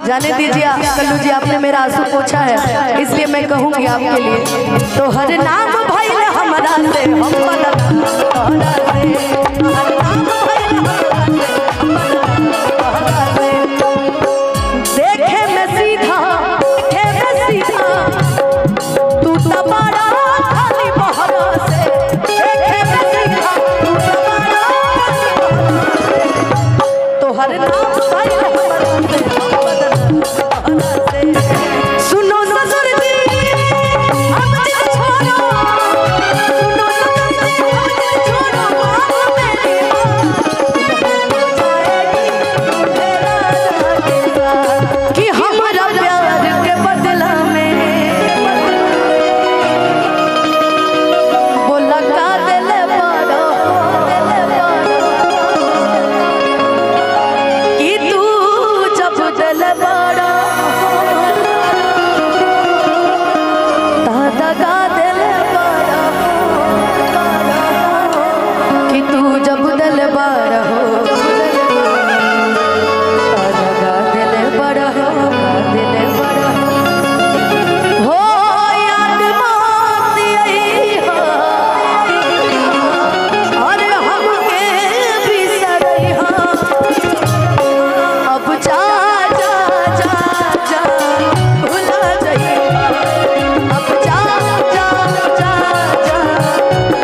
जाने दीजिए कल्लू जी, आपने मेरा आंसू पोछा है, इसलिए मैं कहूँगी आपके लिए। तो हर नाम भाई हमारा से हम देखे मैं सीधा, देखे मैं सीधा, तू तबारा खाली बहरा से, देखे मैं सीधा, तू तबारा तो हर नाम भाई सुनो ससुर जी अब दिल छोड़ो, सुनो ससुर जी अब दिल छोड़ो, बाप मेरी कि हमारा प्यार के बदला में वो लगा दिल बड़ा कि तू जब दिल बड़ा दगा दिल बड़ा कि तू जब दिल बड़ा हो, दगा दिल बड़ा हो, दिल बड़ा हो याद मत आई हो, अरे हमके बिसरई हो, अब जा जा जा जा भुला जाई, अब जा जा जा जा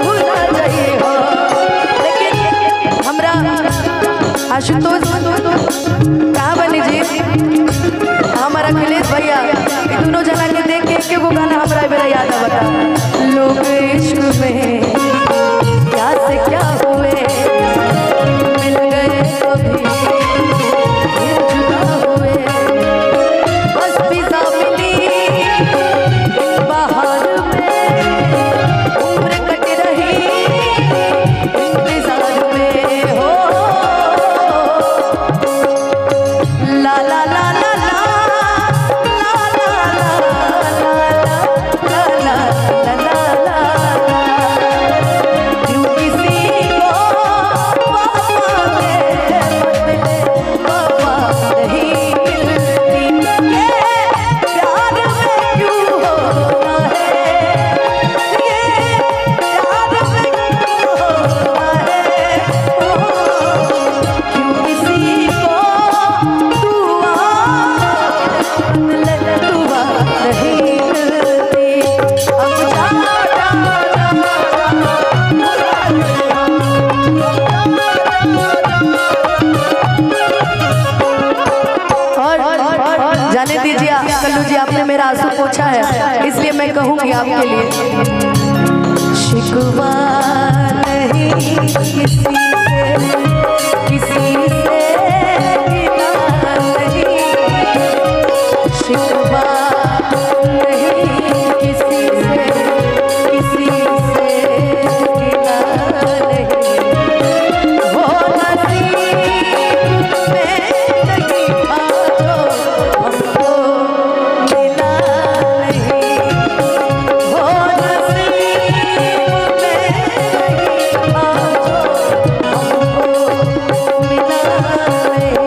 भुला जाई हो। लेकिन हमरा आशुतोष कहाँ बनी जी, हमारा अखिलेश भैया, दोनों जना के देख के एक गो गाना हमरा मेरा याद आवता, लोग इश्क में क्या से क्या हुए, मिल गए कभी फिर जुदा हुए, बस फिजा मिली बाहर में, उम्र कट रही इंतजार में हो, ला ला ला ला ला ला ला ला ला क्यों किसी को वफा के बदले वफा नहीं मिलती, ये प्यार में क्यों होता है, ये प्यार में क्यों होता है, क्यों किसी को दुआ बदले दुआ नहीं मिलती, अब जा और जाने दीजिए कल्लू जी, आपने मेरा आंसू पोछा है, इसलिए मैं कहूँगी आपके लिए। शिकवा नहीं किसी से, किसी से गिला नहीं, शिकवा नहीं किसी से, किसी से गिला नहीं, वो नसीब में नहीं था जो हमको मिला नहीं, वो नसीब में नहीं था जो हमको मिला नहीं।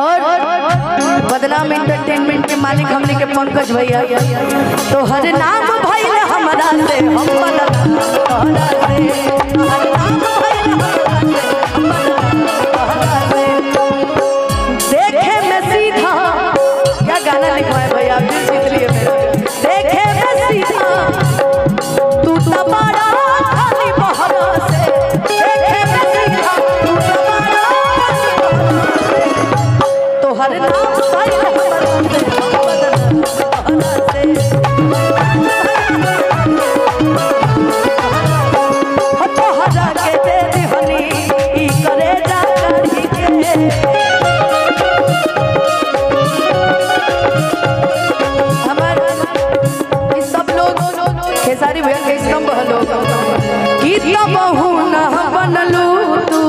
और बदनाम एंटरटेनमेंट के मालिक हमने के पंकज भैया, तो हर नाम भाई हमारा से हम बदला से, हर नाम भाई हमारा से, देखे मैं सीधा, क्या गाना लिखवाए भैया आप दिल जीत लिए मेरा, देखे मैं सीधा, तू तबारा खाली बहरा से, देखे मैं सीधा, तू तबारा तो हर नाम भाई हमारा से, हम बदला से, तो हरा के दे दिहनी ई करे जा करी के, हमार सब लोग खेसारी भैया के स्तंभ हलो कि तब न बनलू तू,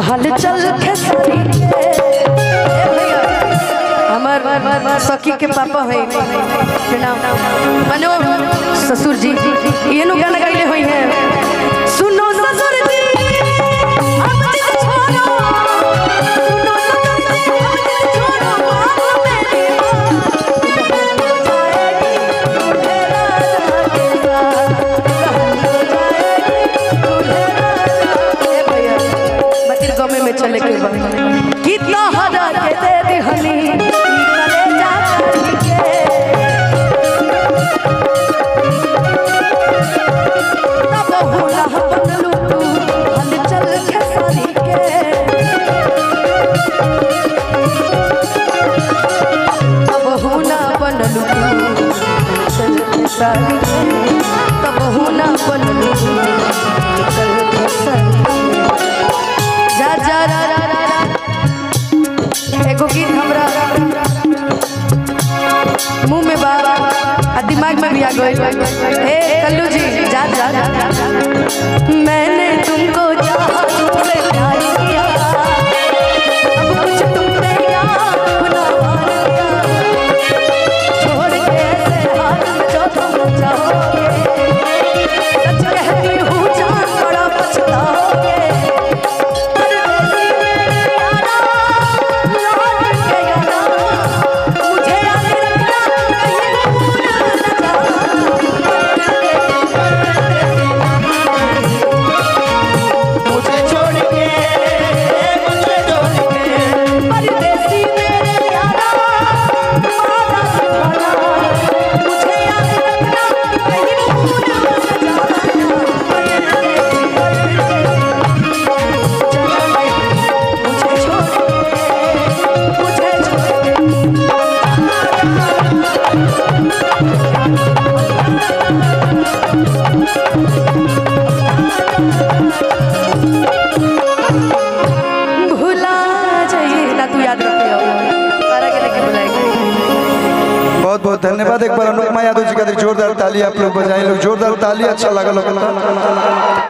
हल चल खेसारी भैया, हमार हमार सखी के पापा है प्रणाम मनो ससुर जी ये नु गाना गाइले होई है सुनो ससुर जी अब जिद छोड़ो सुनो ससुर जी अब जिद छोड़ो बाप मेरी गमे में चले के कितना हजार के दे दिहनी कलेजा के तब होला बदलू हल चल खेसारी के तब होला बनलू चल खेसारी तब होला बनलू चल खेसारी जा जा एगो गीत हमरा मुंह में बा दिमाग में भी आ गई हे कल्लू जी जा जा मैंने तुमको चाहा तुमसे प्यार किया अब कुछ तुमने याद ना किया छोड़ के ऐसे हाथ में जो तुम चाहोगे सच कहती हूँ जान बड़ा पछताओगे बहुत बहुत धन्यवाद। एक बार अनुपमा यादव जी का जोरदार ताली आप लोग बजाएं, लोग जोरदार ताली, अच्छा लगा लोग।